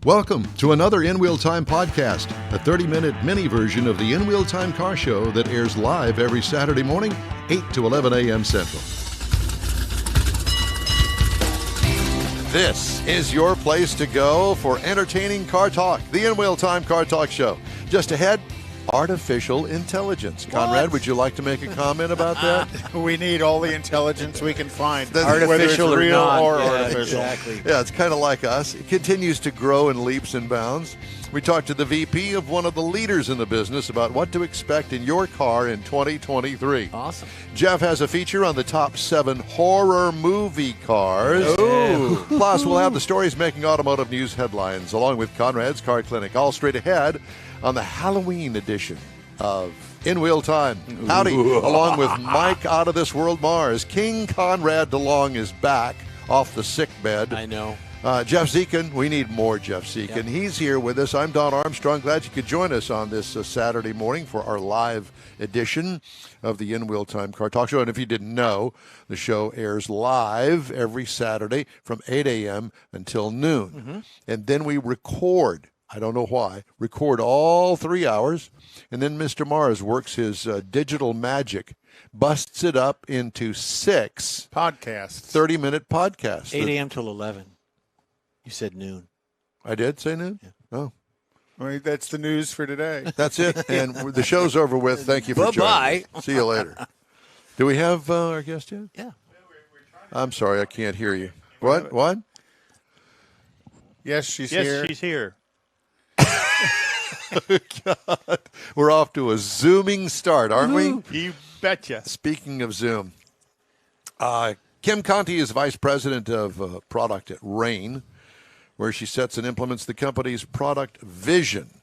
Welcome to another In Wheel Time podcast, a 30-minute mini version of the In Wheel Time car show that airs live every Saturday morning, 8 to 11 a.m. Central. This is your place to go for entertaining car talk, the In Wheel Time Car Talk Show. Just ahead, artificial intelligence. Conrad, would you like to make a comment about that? We need all the intelligence we can find, Artificial whether it's or real not. or Yeah, artificial. Exactly. Yeah, it's kind of like us. It continues to grow in leaps and bounds. We talked to the VP of one of the leaders in the business about what to expect in your car in 2023. Awesome. Jeff has a feature on the top 7 horror movie cars. Ooh. Plus, we'll have the stories making automotive news headlines, along with Conrad's Car Clinic, all straight ahead on the Halloween edition of In Wheel Time. Howdy, along with Mike Out of This World Mars. King Conrad DeLong is back off the sick bed. I know. Jeff Dziekan, we need more Jeff Dziekan. Yep. He's here with us. I'm Don Armstrong. Glad you could join us on this Saturday morning for our live edition of the In Wheel Time Car Talk Show. And if you didn't know, the show airs live every Saturday from 8 a.m. until noon. Mm-hmm. And then we record, I don't know why, record all 3 hours. And then Mr. Mars works his digital magic, busts it up into 6 podcasts, 30-minute podcasts. 8 a.m. till 11. You said noon. I did say noon? Yeah. Oh. Well, that's the news for today. That's it. And the show's over with. Thank you for joining us. See you later. Do we have our guest yet? Yeah. I'm sorry, I can't hear you. What? What? Yes, she's yes, here. Yes, she's here. God. We're off to a zooming start, aren't we? You betcha. Speaking of Zoom, Kim Conti is Vice President of Product at Rain, where she sets and implements the company's product vision,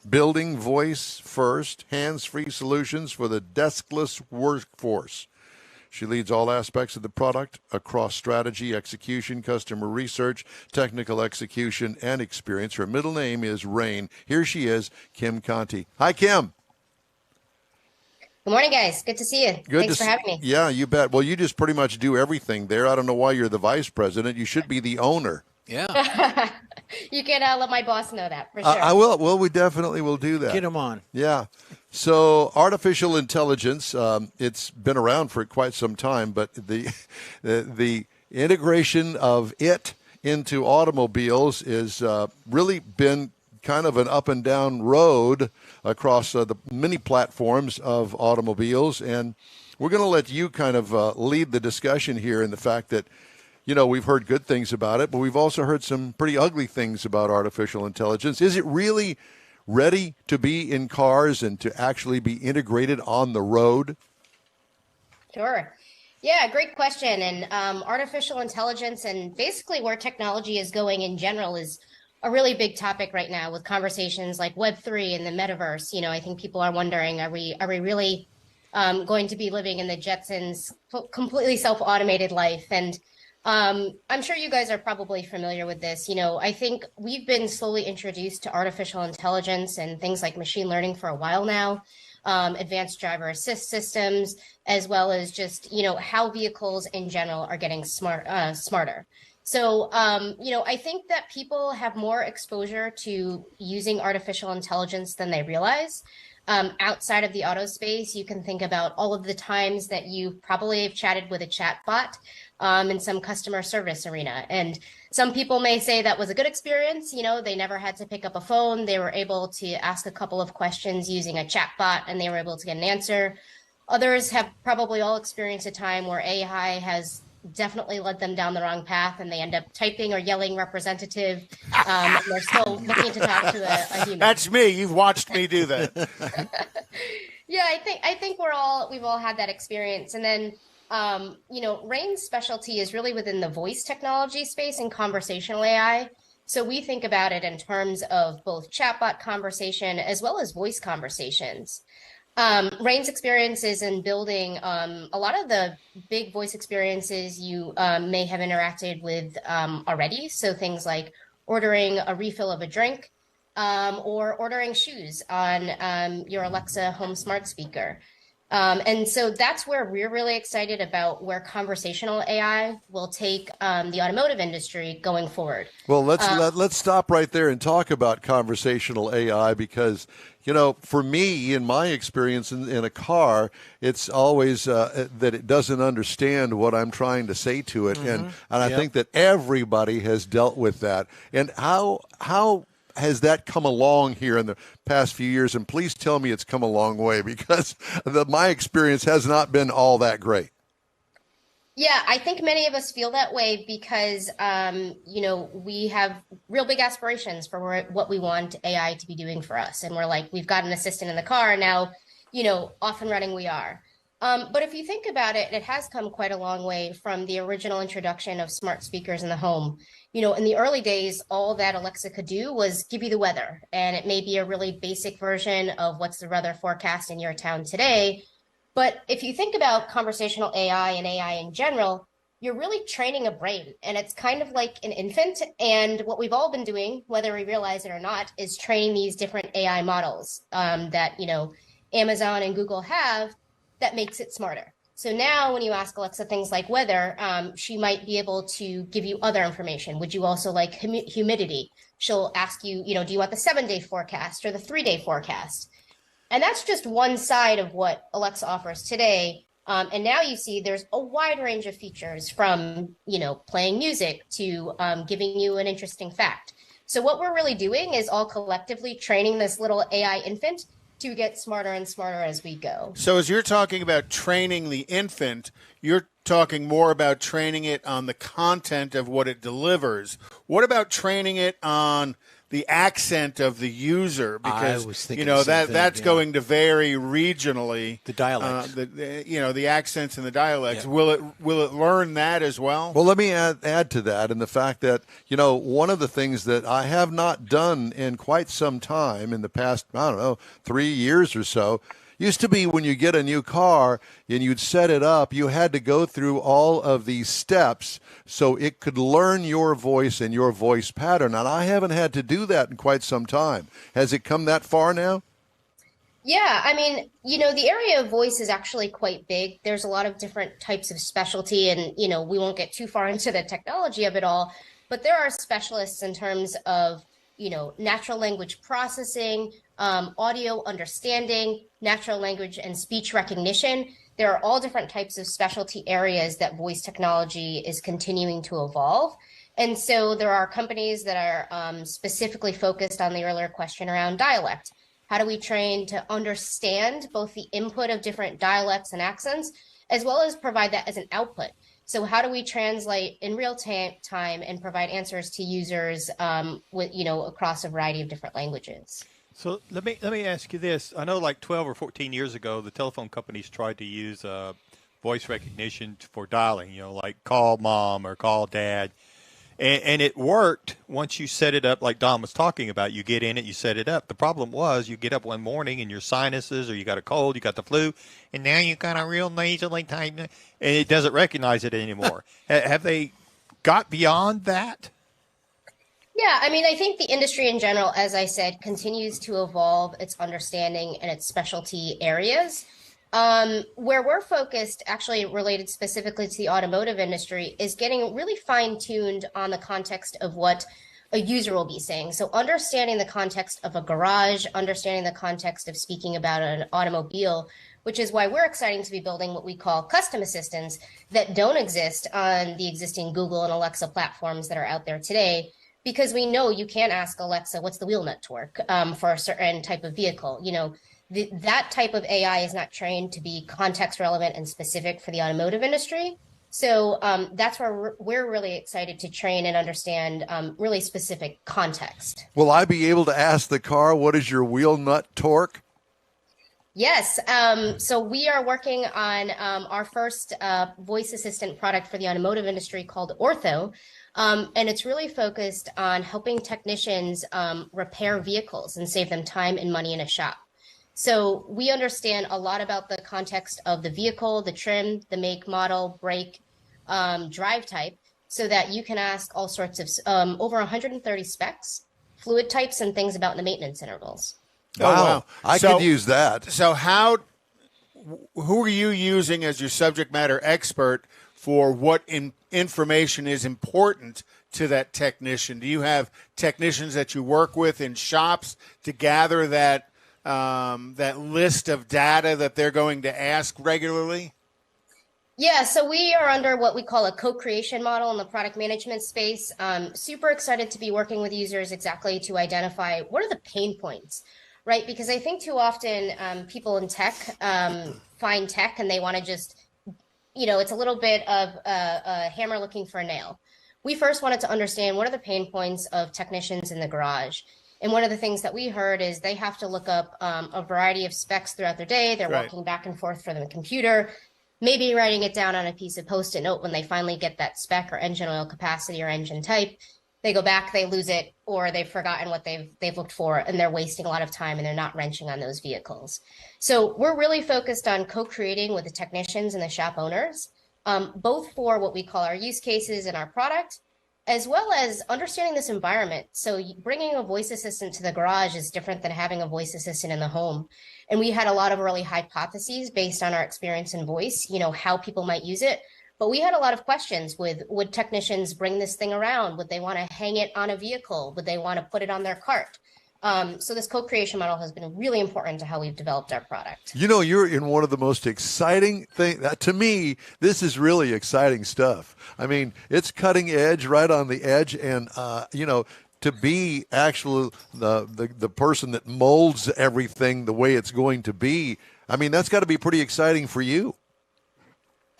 building voice-first, hands-free solutions for the deskless workforce. She leads all aspects of the product across strategy, execution, customer research, technical execution, and experience. Her middle name is Rain. Here she is, Kim Conti. Hi, Kim. Good morning, guys. Good to see you. Thanks for having me. Yeah, you bet. Well, you just pretty much do everything there. I don't know why you're the vice president. You should be the owner. Yeah. You can let my boss know that, for sure. I will. Well, we definitely will do that. Get him on. Yeah. So artificial intelligence, it's been around for quite some time, but the integration of it into automobiles is really been kind of an up and down road across the many platforms of automobiles. And we're going to let you kind of lead the discussion here in the fact that, you know, we've heard good things about it, but we've also heard some pretty ugly things about artificial intelligence. Is it really ready to be in cars and to actually be integrated on the road? Sure. Yeah, great question. And artificial intelligence and basically where technology is going in general is a really big topic right now with conversations like Web3 and the metaverse. You know, I think people are wondering, are we really going to be living in the Jetsons completely self-automated life? And I'm sure you guys are probably familiar with this. You know, I think we've been slowly introduced to artificial intelligence and things like machine learning for a while now, advanced driver assist systems, as well as just, you know, how vehicles in general are getting smarter. So, you know, I think that people have more exposure to using artificial intelligence than they realize. Outside of the auto space, you can think about all of the times that you probably have chatted with a chat bot in some customer service arena. And some people may say that was a good experience. You know, they never had to pick up a phone. They were able to ask a couple of questions using a chat bot and they were able to get an answer. Others have probably all experienced a time where AI has definitely led them down the wrong path and they end up typing or yelling representative and they're still looking to talk to a human. That's me. You've watched me do that. Yeah, I think we've all had that experience. And then you know, Rain's specialty is really within the voice technology space and conversational AI. So we think about it in terms of both chatbot conversation as well as voice conversations. Rain's experiences in building a lot of the big voice experiences you may have interacted with already. So things like ordering a refill of a drink or ordering shoes on your Alexa home smart speaker. And so that's where we're really excited about where conversational AI will take the automotive industry going forward. Well, let's stop right there and talk about conversational AI because, for me, in my experience in a car, it's always that it doesn't understand what I'm trying to say to it, and I think that everybody has dealt with that. And how has that come along here in the past few years? And please tell me it's come a long way because my experience has not been all that great. Yeah, I think many of us feel that way because, we have real big aspirations for what we want AI to be doing for us. And we're like, we've got an assistant in the car now, off and running we are. But if you think about it, it has come quite a long way from the original introduction of smart speakers in the home. In the early days, all that Alexa could do was give you the weather. And it may be a really basic version of what's the weather forecast in your town today. But if you think about conversational AI and AI in general, you're really training a brain, and it's kind of like an infant. And what we've all been doing, whether we realize it or not, is training these different AI models that, Amazon and Google have that makes it smarter. So now when you ask Alexa things like weather, she might be able to give you other information. Would you also like humidity? She'll ask you, do you want the 7-day forecast or the 3-day forecast? And that's just one side of what Alexa offers today. And now you see there's a wide range of features from, playing music to giving you an interesting fact. So what we're really doing is all collectively training this little AI infant to get smarter and smarter as we go. So as you're talking about training the infant, you're talking more about training it on the content of what it delivers. What about training it on the accent of the user? Because I was thinking the same thing, that's going to vary regionally. The dialects. The accents and the dialects. Yeah. Will it learn that as well? Well, let me add to that, and the fact that, one of the things that I have not done in quite some time in the past, 3 years or so, used to be when you get a new car and you'd set it up, you had to go through all of these steps so it could learn your voice and your voice pattern. And I haven't had to do that in quite some time. Has it come that far now? Yeah, I mean, the area of voice is actually quite big. There's a lot of different types of specialty, and, we won't get too far into the technology of it all, but there are specialists in terms of, natural language processing, audio understanding, natural language and speech recognition. There are all different types of specialty areas that voice technology is continuing to evolve. And so there are companies that are specifically focused on the earlier question around dialect. How do we train to understand both the input of different dialects and accents, as well as provide that as an output? So how do we translate in real time and provide answers to users across a variety of different languages? So let me ask you this. I know like 12 or 14 years ago, the telephone companies tried to use voice recognition for dialing, like call mom or call dad. And it worked once you set it up like Don was talking about. You get in it, you set it up. The problem was you get up one morning and your sinuses or you got a cold, you got the flu, and now you got a real nasally type, and it doesn't recognize it anymore. Have they got beyond that? Yeah, I mean, I think the industry in general, as I said, continues to evolve its understanding and its specialty areas. Where we're focused, actually related specifically to the automotive industry, is getting really fine-tuned on the context of what a user will be saying. So understanding the context of a garage, understanding the context of speaking about an automobile, which is why we're excited to be building what we call custom assistants that don't exist on the existing Google and Alexa platforms that are out there today. Because we know you can't ask Alexa, what's the wheel nut torque for a certain type of vehicle. That type of AI is not trained to be context relevant and specific for the automotive industry. So that's where we're really excited to train and understand really specific context. Will I be able to ask the car, what is your wheel nut torque? Yes. So we are working on our first voice assistant product for the automotive industry called Ortho. And it's really focused on helping technicians repair vehicles and save them time and money in a shop. So we understand a lot about the context of the vehicle, the trim, the make, model, brake, drive type, so that you can ask all sorts of over 130 specs, fluid types, and things about the maintenance intervals. Wow. I could use that. So who are you using as your subject matter expert for what information is important to that technician? Do you have technicians that you work with in shops to gather that that list of data that they're going to ask regularly? Yeah, so we are under what we call a co-creation model in the product management space. Super excited to be working with users exactly to identify what are the pain points, right? Because I think too often people in tech find tech and they want to just, it's a little bit of a hammer looking for a nail. We first wanted to understand what are the pain points of technicians in the garage. And one of the things that we heard is they have to look up a variety of specs throughout their day. They're walking back and forth from the computer, maybe writing it down on a piece of Post-it note when they finally get that spec or engine oil capacity or engine type. They go back, they lose it, or they've forgotten what they've looked for, and they're wasting a lot of time and they're not wrenching on those vehicles. So we're really focused on co-creating with the technicians and the shop owners, both for what we call our use cases and our product, as well as understanding this environment. So bringing a voice assistant to the garage is different than having a voice assistant in the home. And we had a lot of early hypotheses based on our experience in voice, how people might use it. But we had a lot of questions with, would technicians bring this thing around? Would they want to hang it on a vehicle? Would they want to put it on their cart? So this co-creation model has been really important to how we've developed our product. You're in one of the most exciting things. To me, this is really exciting stuff. I mean, it's cutting edge, right on the edge. And, to be actually the person that molds everything the way it's going to be, I mean, that's got to be pretty exciting for you.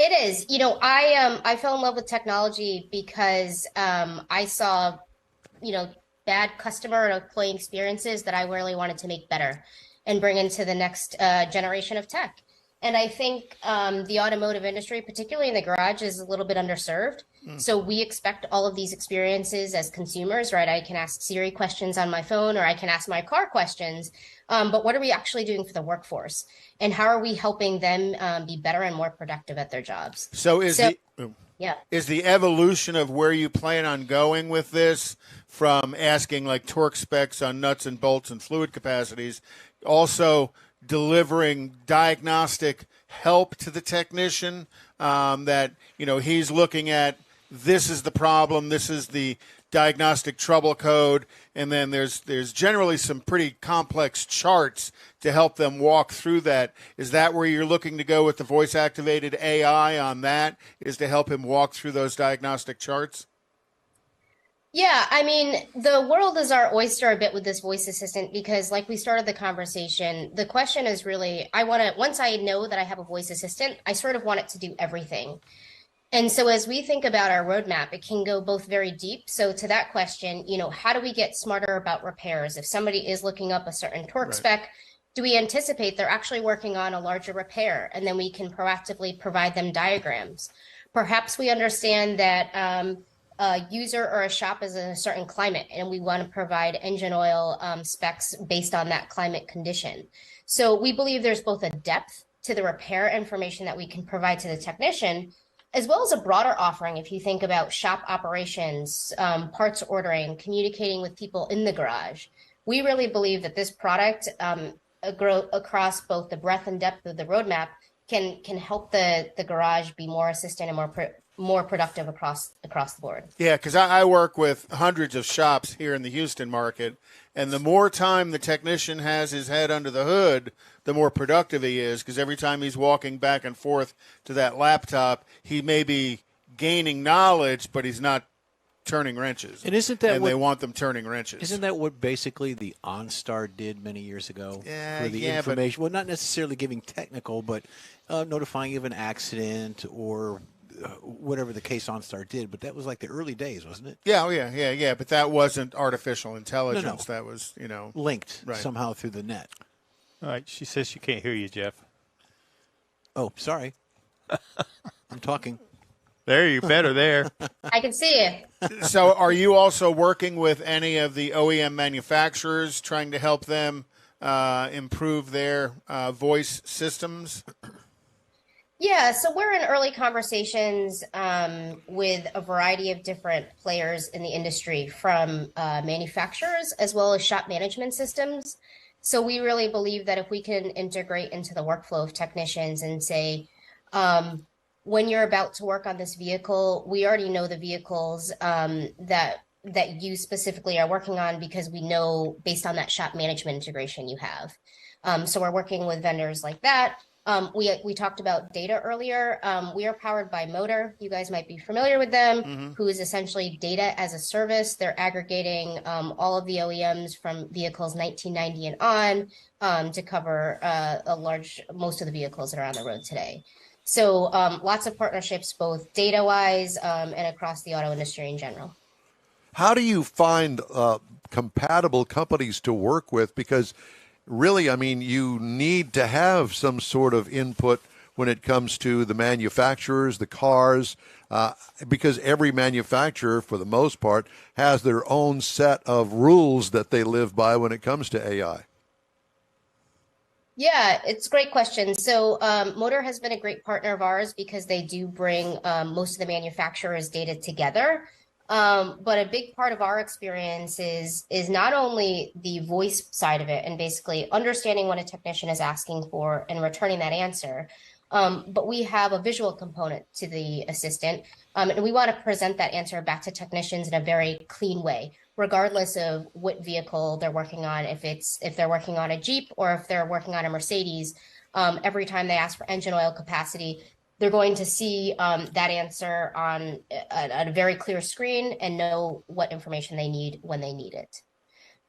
It is. I fell in love with technology because I saw, bad customer and employee experiences that I really wanted to make better and bring into the next generation of tech. And I think the automotive industry, particularly in the garage, is a little bit underserved. So we expect all of these experiences as consumers, right? I can ask Siri questions on my phone or I can ask my car questions. But what are we actually doing for the workforce? And how are we helping them be better and more productive at their jobs? Is the evolution of where you plan on going with this from asking like torque specs on nuts and bolts and fluid capacities, also delivering diagnostic help to the technician that, he's looking at, this is the problem, this is the diagnostic trouble code, and then there's generally some pretty complex charts to help them walk through that. Is that where you're looking to go with the voice-activated AI on that, is to help him walk through those diagnostic charts? Yeah, I mean, the world is our oyster a bit with this voice assistant because like we started the conversation, the question is really, once I know that I have a voice assistant, I sort of want it to do everything. And so as we think about our roadmap, it can go both very deep. So to that question, how do we get smarter about repairs? If somebody is looking up a certain torque spec, do we anticipate they're actually working on a larger repair? And then we can proactively provide them diagrams. Perhaps we understand that a user or a shop is in a certain climate and we want to provide engine oil specs based on that climate condition. So we believe there's both a depth to the repair information that we can provide to the technician, as well as a broader offering. If you think about shop operations, parts ordering, communicating with people in the garage, we really believe that this product across both the breadth and depth of the roadmap can help the garage be more assistant and more productive across the board. Yeah, because I work with hundreds of shops here in the Houston market, and the more time the technician has his head under the hood, the more productive he is, because every time he's walking back and forth to that laptop, he may be gaining knowledge, but he's not turning wrenches. And isn't that they want them turning wrenches? Isn't that what basically the OnStar did many years ago? Yeah, for the information. Well, not necessarily giving technical, but notifying of an accident or whatever the case OnStar did. But that was like the early days, wasn't it? Yeah. But that wasn't artificial intelligence. No. That was, linked somehow through the net. All right. She says she can't hear you, Jeff. Oh, sorry. I'm talking. There, you're better there. I can see you. So are you also working with any of the OEM manufacturers trying to help them improve their voice systems? Yeah, so we're in early conversations with a variety of different players in the industry, from manufacturers as well as shop management systems. So we really believe that if we can integrate into the workflow of technicians and say, when you're about to work on this vehicle, we already know the vehicles that you specifically are working on because we know based on that shop management integration you have. So we're working with vendors like that. We talked about data earlier. We are powered by Motor. You guys might be familiar with them, who is essentially data as a service. They're aggregating all of the OEMs from vehicles 1990 and on to cover most of the vehicles that are on the road today. So lots of partnerships, both data-wise and across the auto industry in general. How do you find compatible companies to work with? Because really, I mean, you need to have some sort of input when it comes to the manufacturers, the cars, because every manufacturer, for the most part, has their own set of rules that they live by when it comes to AI. Yeah, it's a great question. So Motor has been a great partner of ours because they do bring most of the manufacturers' data together. But a big part of our experience is not only the voice side of it and basically understanding what a technician is asking for and returning that answer, but we have a visual component to the assistant, and we want to present that answer back to technicians in a very clean way, regardless of what vehicle they're working on. If they're working on a Jeep or if they're working on a Mercedes, every time they ask for engine oil capacity, they're going to see that answer on a very clear screen and know what information they need when they need it.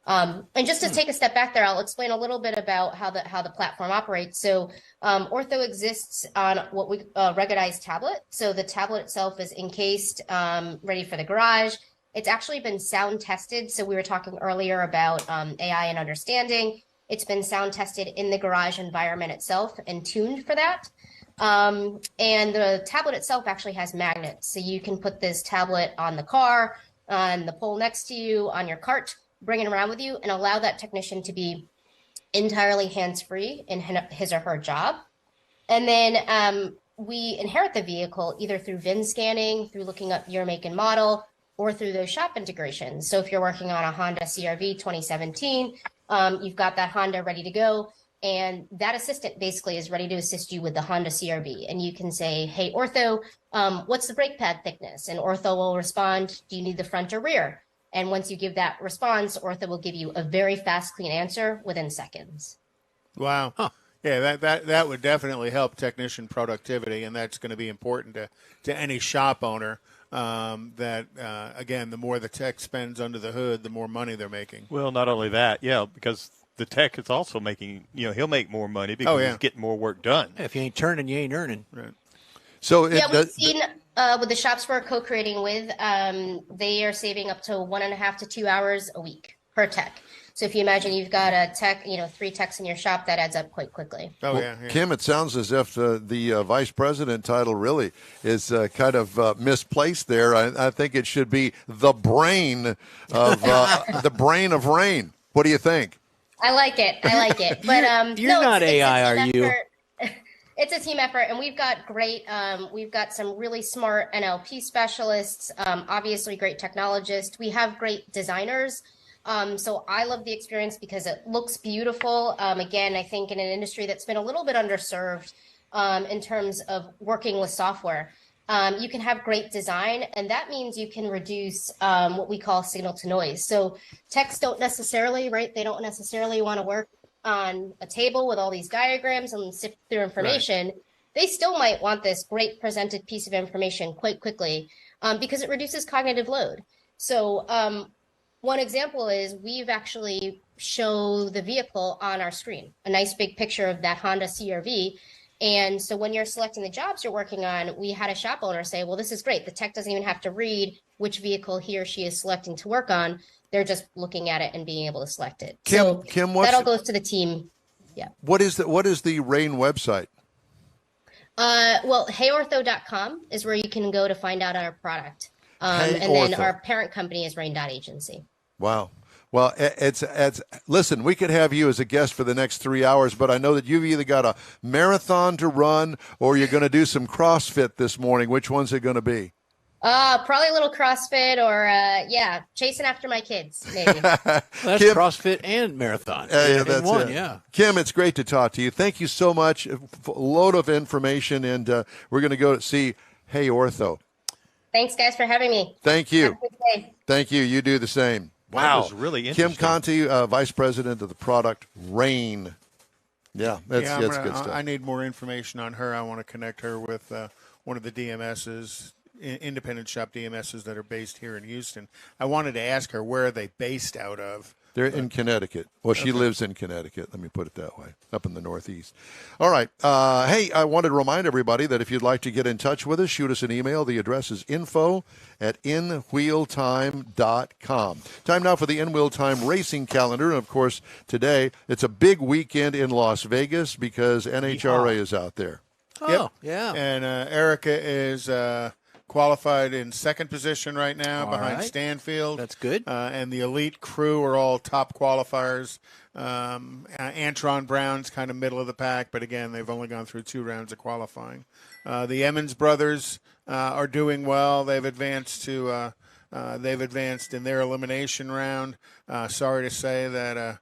And just to take a step back there, I'll explain a little bit about how the platform operates. So Ortho exists on what we ruggedized tablet. So the tablet itself is encased, ready for the garage. It's actually been sound tested. So we were talking earlier about AI and understanding. It's been sound tested in the garage environment itself and tuned for that. And the tablet itself actually has magnets. So you can put this tablet on the car, on the pole next to you, on your cart, bring it around with you, and allow that technician to be entirely hands-free in his or her job. And then we inherit the vehicle either through VIN scanning, through looking up year, make, and model, or through those shop integrations. So if you're working on a Honda CR-V 2017, you've got that Honda ready to go. And that assistant basically is ready to assist you with the Honda CR-V. And you can say, hey, Ortho, what's the brake pad thickness? And Ortho will respond, do you need the front or rear? And once you give that response, Ortho will give you a very fast, clean answer within seconds. Wow. Huh. Yeah, that would definitely help technician productivity, and that's going to be important to any shop owner. Again, the more the tech spends under the hood, the more money they're making. Well, not only that, yeah, because the tech is also making, he'll make more money because he's getting more work done. If you ain't turning, you ain't earning. Right. So we've seen with the shops we're co-creating with, they are saving up to 1.5 to 2 hours a week per tech. So if you imagine you've got a tech, 3 techs in your shop, that adds up quite quickly. Kim, it sounds as if the vice president title really is kind of misplaced there. I think it should be the brain of the brain of rain. What do you think? I like it. But you're not AI, are you? It's a team effort, and we've got some really smart NLP specialists, obviously great technologists. We have great designers. So I love the experience because it looks beautiful. Again, I think in an industry that's been a little bit underserved in terms of working with software, you can have great design, and that means you can reduce what we call signal to noise. So techs don't necessarily, right? They don't necessarily want to work on a table with all these diagrams and sift through information. Right. They still might want this great presented piece of information quite quickly because it reduces cognitive load. So one example is we've actually show the vehicle on our screen, a nice big picture of that Honda CR-V. And so when you're selecting the jobs you're working on, we had a shop owner say, well, this is great. The tech doesn't even have to read which vehicle he or she is selecting to work on. They're just looking at it and being able to select it. Kim, that all goes to the team. Yeah. What is the RAIN website? Well, heyortho.com is where you can go to find out our product. And then our parent company is rain.agency. Wow. Well, it's listen, we could have you as a guest for the next 3 hours, but I know that you've either got a marathon to run or you're going to do some CrossFit this morning. Which one's it going to be? Probably a little CrossFit or yeah, chasing after my kids, maybe. Well, that's Kim, CrossFit and marathon. yeah, in that's one, it. yeah. Kim, it's great to talk to you. Thank you so much. A load of information, and we're going to go see Hey Ortho. Thanks, guys, for having me. Thank you. Have a good day. Thank you. You do the same. That was really Kim interesting. Conti, Vice President of the product Rain. Yeah, that's good stuff. I need more information on her. I want to connect her with one of the DMSs, independent shop DMSs that are based here in Houston. I wanted to ask her, where are they based out of? They're in Connecticut. Well, she lives in Connecticut. Let me put it that way, up in the Northeast. All right. Hey, I wanted to remind everybody that if you'd like to get in touch with us, shoot us an email. The address is info@inwheeltime.com. Time now for the In Wheel Time racing calendar. And, of course, today it's a big weekend in Las Vegas because NHRA is out there. Oh, yeah. And Erica is qualified in second position right now behind right. Stanfield. That's good. And the elite crew are all top qualifiers. Antron Brown's kind of middle of the pack, but again, they've only gone through 2 rounds of qualifying. The Emmons brothers are doing well. They've advanced in their elimination round. Sorry to say that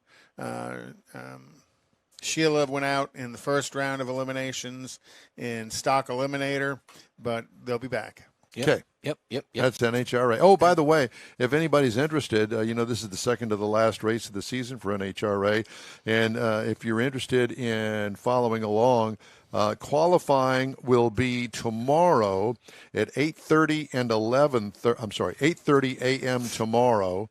Sheila went out in the first round of eliminations in stock eliminator, but they'll be back. Okay. Yep. That's NHRA. Oh, by the way, if anybody's interested, this is the second to the last race of the season for NHRA. And if you're interested in following along, qualifying will be tomorrow at 8:30 and 8:30 a.m. tomorrow.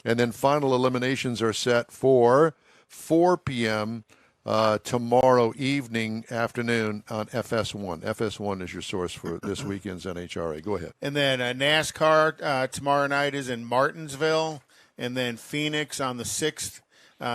And then final eliminations are set for 4 p.m. Tomorrow afternoon on FS1. FS1 is your source for this weekend's NHRA. Go ahead. And then NASCAR tomorrow night is in Martinsville, and then Phoenix on the 6th.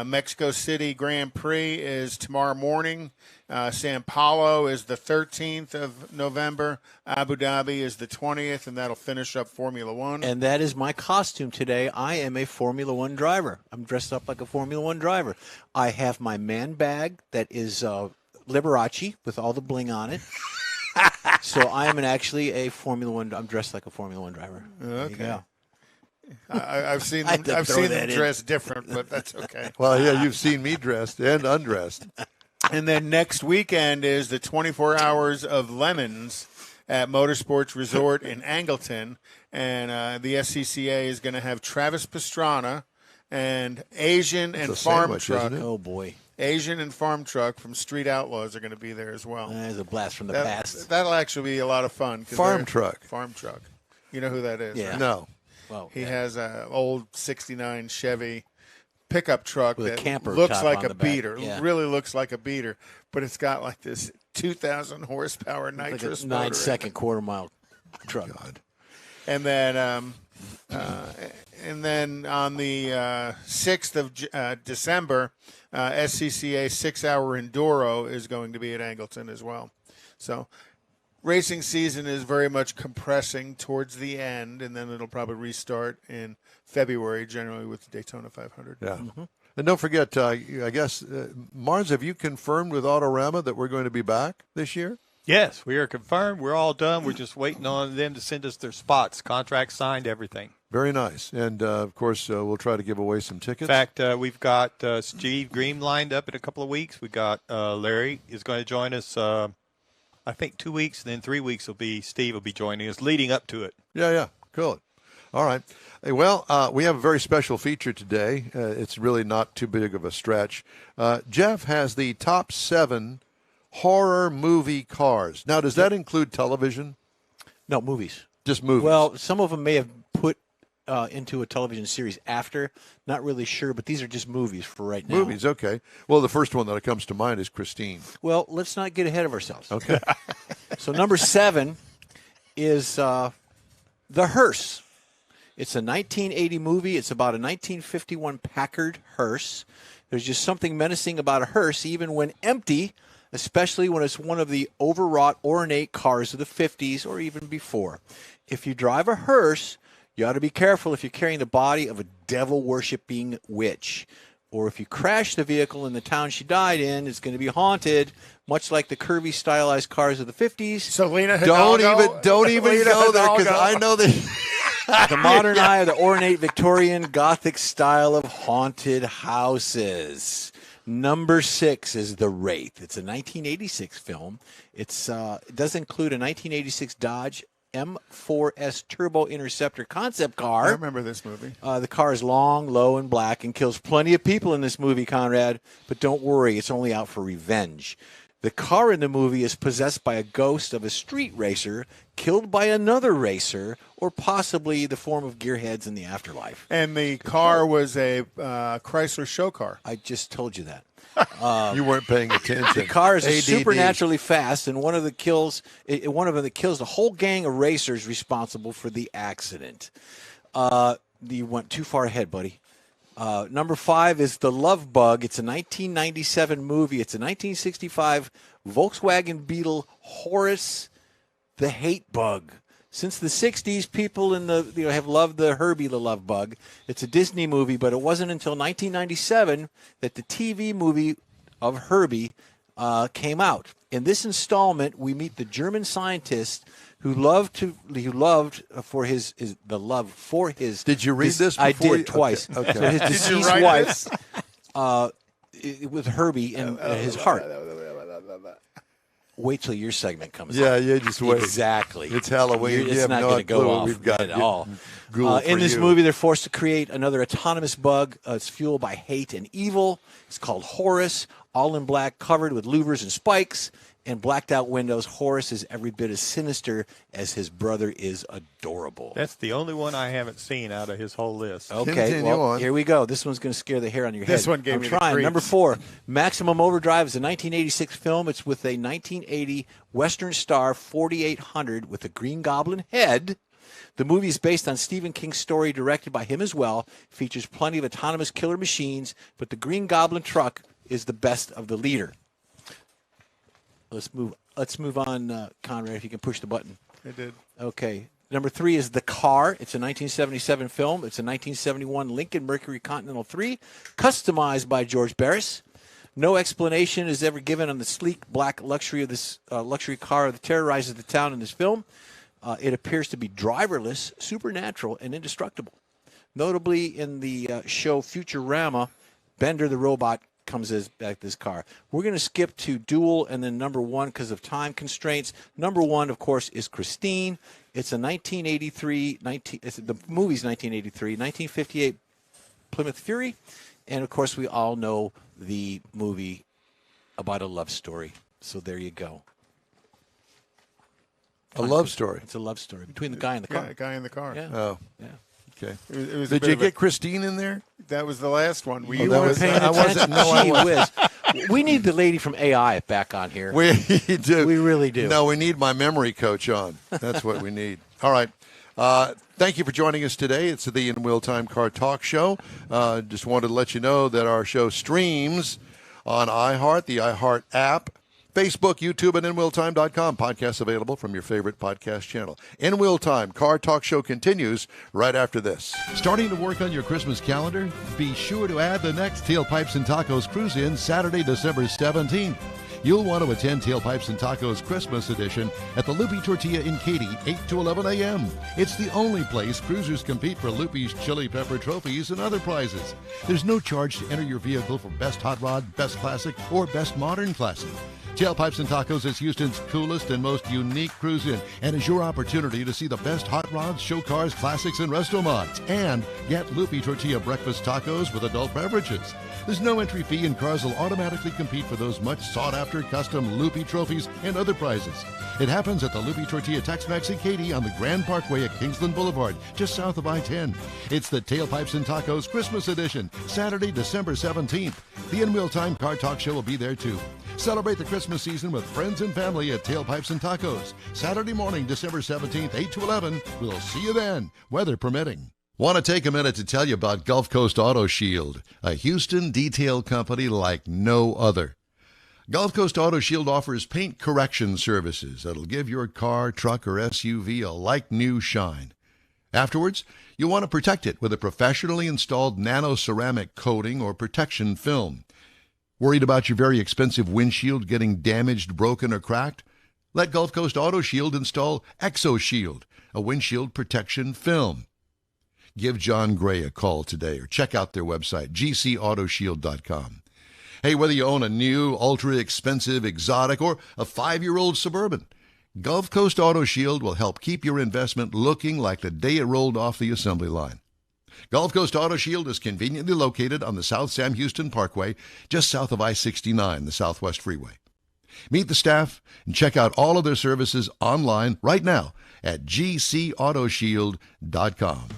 Mexico City Grand Prix is tomorrow morning. Sao Paulo is the 13th of November. Abu Dhabi is the 20th, and that'll finish up Formula One. And that is my costume today. I am a Formula One driver. I'm dressed up like a Formula One driver. I have my man bag that is Liberace with all the bling on it. So I am actually a Formula One. I'm dressed like a Formula One driver. Okay. I've seen I had them, to I've throw seen that them in. dressed different, but that's okay. Well, yeah, you've seen me dressed and undressed. And then next weekend is the 24 Hours of Lemons at Motorsports Resort in Angleton. And the SCCA is going to have Travis Pastrana and Asian and a Farm sandwich, Truck. isn't it? Oh, boy. Asian and Farm Truck from Street Outlaws are going to be there as well. That is a blast from the past. That'll actually be a lot of fun. 'Cause Farm they're- Truck. Farm Truck. You know who that is? Yeah. right? No. Well, He has an old 69 Chevy pickup truck With a that camper looks top like on a the back. beater. Yeah. Really looks like a beater, but it's got like this 2,000 horsepower like nitrous a motor in it. 9-second quarter-mile truck. God. And then on the 6th of December, SCCA 6-hour Enduro is going to be at Angleton as well. So racing season is very much compressing towards the end, and then it'll probably restart in February, generally with the Daytona 500. Yeah. And don't forget, I guess, Mars, have you confirmed with Autorama that we're going to be back this year? Yes, we are confirmed. We're all done. We're just waiting on them to send us their spots. Contract signed, everything. Very nice. And, of course, we'll try to give away some In tickets. fact, we've got Steve Green lined up in a couple of weeks. We got Larry is going to join us, I think 2 weeks, and then 3 weeks Steve will be joining us leading up to it. Yeah. Cool. All right. Hey, well, we have a very special feature today. It's really not too big of a stretch. Jeff has the top 7 horror movie cars. Now, does that include television? No, movies. Just movies? Well, some of them may have put into a television series after. Not really sure, but these are just movies for right now. Movies, okay. Well, the first one that comes to mind is Christine. Well, let's not get ahead of ourselves. Okay. So number 7 is The Hearse. It's a 1980 movie. It's about a 1951 Packard hearse. There's just something menacing about a hearse, even when empty, especially when it's one of the overwrought, ornate cars of the 50s or even before. If you drive a hearse, you ought to be careful if you're carrying the body of a devil-worshipping witch. or if you crash the vehicle in the town she died in, it's going to be haunted, much like the curvy, stylized cars of the 50s. Selena Don't Hidalgo. even go there, because I know that. The modern eye of the ornate Victorian Gothic style of haunted houses. Number 6 is The Wraith. It's a 1986 film. It does include a 1986 Dodge M4S Turbo Interceptor concept car. I remember this movie. The car is long, low, and black and kills plenty of people in this movie, Conrad. But don't worry, it's only out for revenge. The car in the movie is possessed by a ghost of a street racer killed by another racer, or possibly the form of gearheads in the afterlife. And the car was a Chrysler show car. I just told you that. You weren't paying attention. The car is ADD. supernaturally fast, and one of them that kills the whole gang of racers responsible for the accident. You went too far ahead, buddy. Number 5 is The Love Bug. It's a 1997 movie. It's a 1965 Volkswagen Beetle Horace the Hate Bug. Since the 60s, people have loved the Herbie the Love Bug. It's a Disney movie, but it wasn't until 1997 that the TV movie of Herbie came out. In this installment, we meet the German scientist who loved for his. Did you read this before? I did twice. Okay. So his deceased wife with Herbie and his heart. Wait till your segment comes. Yeah, just wait. Exactly. It's Halloween. It's You have not no going to clue go what off we've got at all. In this movie, they're forced to create another autonomous bug. It's fueled by hate and evil. It's called Horace, all in black, covered with louvers and spikes, and blacked out windows. Horace is every bit as sinister as his brother is adorable. That's the only one I haven't seen out of his whole list. Okay, Continue well, on. here we go. This one's going to scare the hair on your head. This one gave I'm me the trying. creeps. Number 4, Maximum Overdrive is a 1986 film. It's with a 1980 Western Star 4800 with a Green Goblin head. The movie is based on Stephen King's story, directed by him as well. Features plenty of autonomous killer machines, but the Green Goblin truck is the best of the leader. Let's move on, Conrad, if you can push the button. I did. Okay. Number 3 is The Car. It's a 1977 film. It's a 1971 Lincoln Mercury Continental 3, customized by George Barris. No explanation is ever given on the sleek black luxury of this luxury car that terrorizes the town in this film. It appears to be driverless, supernatural, and indestructible. Notably, in the show Futurama, Bender the robot comes back this car. We're going to skip to Duel and then number 1 because of time constraints. Number 1, of course, is Christine. It's a 1983, the movie's 1983, 1958 Plymouth Fury. And, of course, we all know the movie about a love story. So there you go. A love story. It's a love story between the guy and the car. Yeah, guy in the car. Yeah. Oh, Yeah. okay. It was a Did bit you of get Christine in there? that was the last one. You that weren't was- paying I wasn't- attention. no, I Gee wasn't. whiz. We need the lady from AI back on here. We do. We really do. No, we need my memory coach on. That's what we need. All right. Thank you for joining us today. It's the In Wheel Time Car Talk Show. Just wanted to let you know that our show streams on iHeart, the iHeart app, Facebook, YouTube, and InWheelTime.com. Podcasts available from your favorite podcast channel. In Wheel Time Car Talk Show continues right after this. Starting to work on your Christmas calendar? Be sure to add the next Tailpipes and Tacos Cruise-In Saturday, December 17th. You'll want to attend Tailpipes and Tacos Christmas Edition at the Loopy Tortilla in Katy, 8 to 11 a.m. It's the only place cruisers compete for Loopy's Chili Pepper trophies and other prizes. There's no charge to enter your vehicle for Best Hot Rod, Best Classic, or Best Modern Classic. Tailpipes and Tacos is Houston's coolest and most unique cruise-in and is your opportunity to see the best hot rods, show cars, classics, and resto mods. And get Loopy Tortilla breakfast tacos with adult beverages. There's no entry fee and cars will automatically compete for those much sought-after custom Loopy trophies and other prizes. It happens at the Loopy Tortilla Tex-Mex in Katy on the Grand Parkway at Kingsland Boulevard, just south of I-10. It's the Tailpipes and Tacos Christmas Edition, Saturday, December 17th. The In Wheel Time Car Talk Show will be there too. Celebrate the Christmas season with friends and family at Tailpipes and Tacos. Saturday morning, December 17th, 8 to 11. We'll see you then, weather permitting. Want to take a minute to tell you about Gulf Coast Auto Shield, a Houston detail company like no other. Gulf Coast Auto Shield offers paint correction services that'll give your car, truck, or SUV a like-new shine. Afterwards, you'll want to protect it with a professionally installed nano-ceramic coating or protection film. Worried about your very expensive windshield getting damaged, broken, or cracked? Let Gulf Coast Auto Shield install ExoShield, a windshield protection film. Give John Gray a call today or check out their website, gcautoshield.com. Hey, whether you own a new, ultra-expensive, exotic, or a 5-year-old Suburban, Gulf Coast Auto Shield will help keep your investment looking like the day it rolled off the assembly line. Gulf Coast Auto Shield is conveniently located on the South Sam Houston Parkway, just south of I-69, the Southwest Freeway. Meet the staff and check out all of their services online right now at gcautoshield.com.